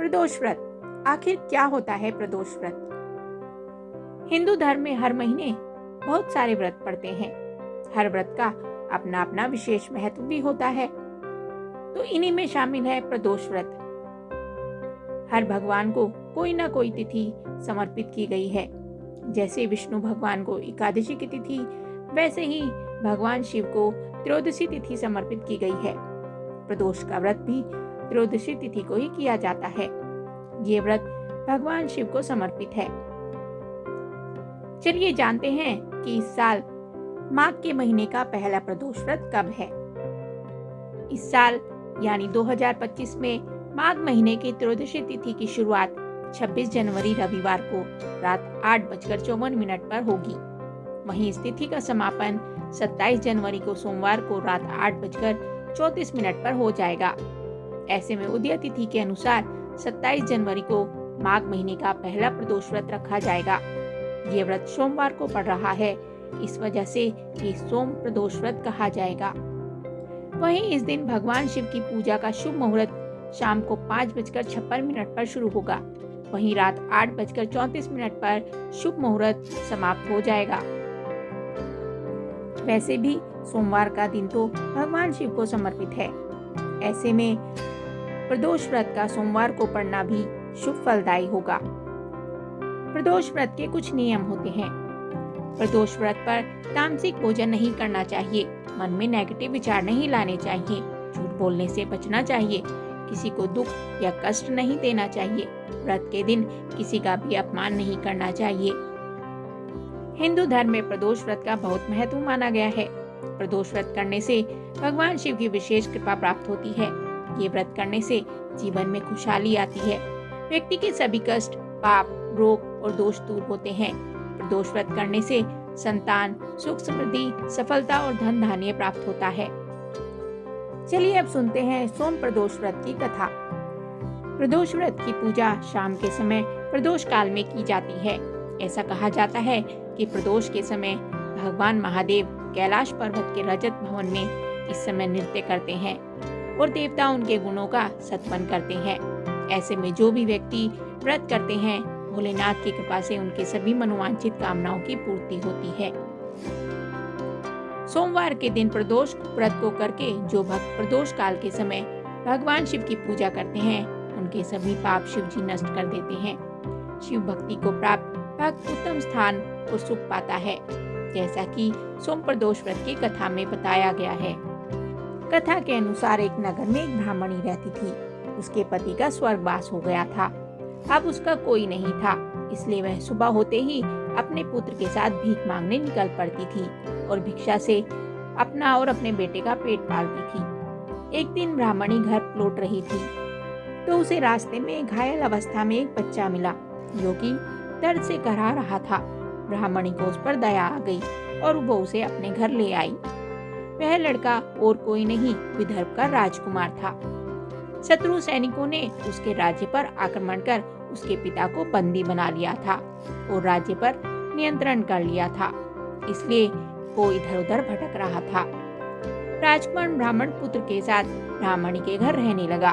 प्रदोष व्रत। आखिर क्या होता है प्रदोष व्रत? हिंदू धर्म में हर महीने बहुत सारे व्रत पड़ते हैं। हर व्रत का अपना अपना विशेष महत्व भी होता है। तो इन्हीं में शामिल है प्रदोष व्रत। हर भगवान को कोई ना कोई तिथि समर्पित की गई है। जैसे विष्णु भगवान को एकादशी की तिथि, वैसे ही भगवान शिव को त्रयोदशी तिथि समर्पित की गई है। प्रदोष का व्रत भी त्रयोदशी तिथि को ही किया जाता है। ये व्रत भगवान शिव को समर्पित है। चलिए जानते हैं कि इस साल माघ के महीने का पहला प्रदोष व्रत कब है। इस साल यानी 2025 में माघ महीने की त्रयोदशी तिथि की शुरुआत 26 जनवरी रविवार को रात 8:54 पर होगी। वहीं इस तिथि का समापन 27 जनवरी को सोमवार को रात 8:34 पर हो जाएगा। ऐसे में उदय तिथि के अनुसार 27 जनवरी को माघ महीने का पहला प्रदोष व्रत रखा जाएगा। ये व्रत सोमवार को पड़ रहा है, इस वजह से ये सोम प्रदोष व्रत कहा जाएगा। वहीं इस दिन भगवान शिव की पूजा का शुभ मुहूर्त शाम को 5:56 पर शुरू होगा। वहीं रात 8:34 पर शुभ मुहूर्त समाप्त हो जाएगा। वैसे भी सोमवार का दिन तो भगवान शिव को समर्पित है। ऐसे में प्रदोष व्रत का सोमवार को पड़ना भी शुभ फलदायी होगा। प्रदोष व्रत के कुछ नियम होते हैं। प्रदोष व्रत पर तामसिक भोजन नहीं करना चाहिए, मन में नेगेटिव विचार नहीं लाने चाहिए, झूठ बोलने से बचना चाहिए, किसी को दुख या कष्ट नहीं देना चाहिए। व्रत के दिन किसी का भी अपमान नहीं करना चाहिए। हिंदू धर्म में प्रदोष व्रत का बहुत महत्व माना गया है। प्रदोष व्रत करने से भगवान शिव की विशेष कृपा प्राप्त होती है। ये व्रत करने से जीवन में खुशहाली आती है। व्यक्ति के सभी कष्ट, पाप, रोग और दोष दूर होते हैं। प्रदोष व्रत करने से संतान, सुख, समृद्धि, सफलता और धन धान्य प्राप्त होता है। चलिए अब सुनते हैं सोम प्रदोष व्रत की कथा। प्रदोष व्रत की पूजा शाम के समय प्रदोष काल में की जाती है। ऐसा कहा जाता है कि प्रदोष के समय भगवान महादेव कैलाश पर्वत के रजत भवन में इस समय नृत्य करते हैं और देवता उनके गुणों का सत्वन करते हैं। ऐसे में जो भी व्यक्ति व्रत करते हैं, भोलेनाथ की कृपा से उनके सभी मनोवांछित कामनाओं की पूर्ति होती है। सोमवार के दिन प्रदोष व्रत को करके जो भक्त प्रदोष काल के समय भगवान शिव की पूजा करते हैं, उनके सभी पाप शिव जी नष्ट कर देते हैं। शिव भक्ति को प्राप्त भक्त उत्तम स्थान और सुख पाता है, जैसा कि सोम प्रदोष व्रत की कथा में बताया गया है। कथा के अनुसार एक नगर में एक ब्राह्मणी रहती थी। उसके पति का स्वर्गवास हो गया था। अब उसका कोई नहीं था, इसलिए वह सुबह होते ही अपने पुत्र के साथ भीख मांगने निकल पड़ती थी और भिक्षा से अपना और अपने बेटे का पेट पालती थी। एक दिन ब्राह्मणी घर लौट रही थी तो उसे रास्ते में घायल अवस्था में एक बच्चा मिला जो कि दर्द से कराह रहा था। ब्राह्मणी को उस पर दया आ गई और वो उसे अपने घर ले आई। वह लड़का और कोई नहीं, विदर्भ का राजकुमार था। शत्रु सैनिकों ने उसके राज्य पर आक्रमण कर उसके पिता को बंदी बना लिया था और राज्य पर नियंत्रण कर लिया था, इसलिए वो इधर उधर भटक रहा था। राजकुमार ब्राह्मण पुत्र के साथ ब्राह्मणी के घर रहने लगा।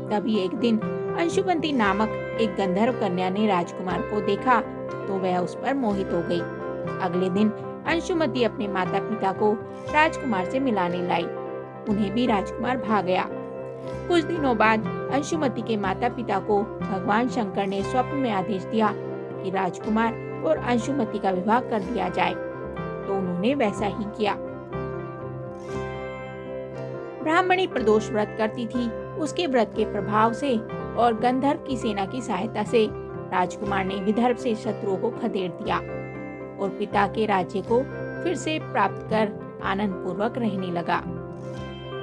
तभी एक दिन अंशुमती नामक एक गंधर्व कन्या ने राजकुमार को देखा तो वह उस पर मोहित हो गई। अगले दिन अंशुमती अपने माता पिता को राजकुमार से मिलाने लाई। उन्हें भी राजकुमार भा गया। कुछ दिनों बाद अंशुमती के माता पिता को भगवान शंकर ने स्वप्न में आदेश दिया कि राजकुमार और अंशुमती का विवाह कर दिया जाए, तो उन्होंने वैसा ही किया। ब्राह्मणी प्रदोष व्रत करती थी। उसके व्रत के प्रभाव से और गंधर्व की सेना की सहायता से राजकुमार ने विदर्भ से शत्रुओं को खदेड़ दिया और पिता के राज्य को फिर से प्राप्त कर आनंद पूर्वक रहने लगा।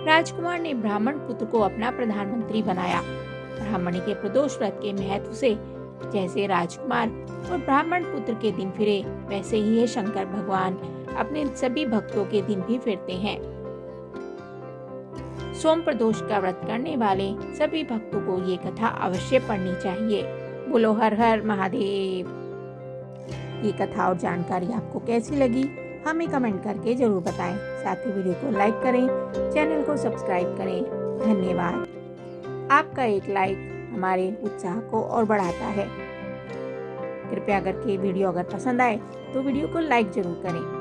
राजकुमार ने ब्राह्मण पुत्र को अपना प्रधानमंत्री बनाया। ब्राह्मणी के प्रदोष व्रत के महत्व से जैसे राजकुमार और ब्राह्मण पुत्र के दिन फिरे, वैसे ही ये शंकर भगवान अपने सभी भक्तों के दिन भी फिरते हैं। सोम प्रदोष का व्रत करने वाले सभी भक्तों को ये कथा अवश्य पढ़नी चाहिए। बोलो हर हर महादेव। ये कथा और जानकारी आपको कैसी लगी हमें कमेंट करके जरूर बताएं। साथ ही वीडियो को लाइक करें, चैनल को सब्सक्राइब करें। धन्यवाद। आपका एक लाइक हमारे उत्साह को और बढ़ाता है। कृपया करके वीडियो अगर पसंद आए तो वीडियो को लाइक ज़रूर करें